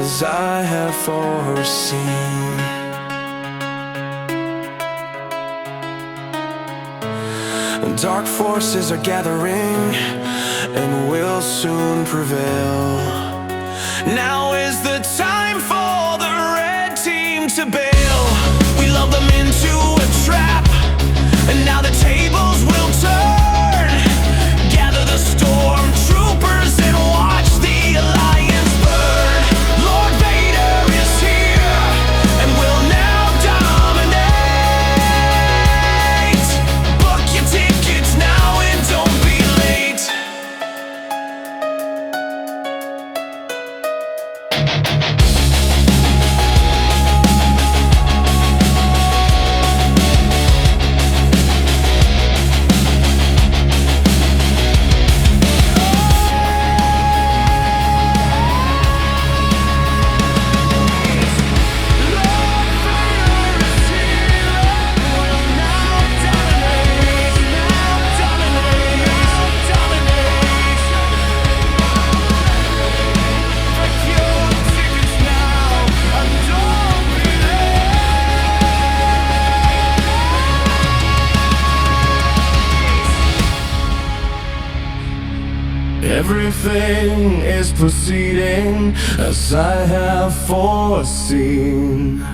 as I have foreseen. Dark forces are gathering and will soon prevail. Now is the time for the red team to bail. We lulled them into a trap, and now the tables will turn. Gather the stormtroopers and watch the alliance burn. Lord Vader is here and will now dominate. Book your tickets now and don't be late. Everything is proceeding as I have foreseen.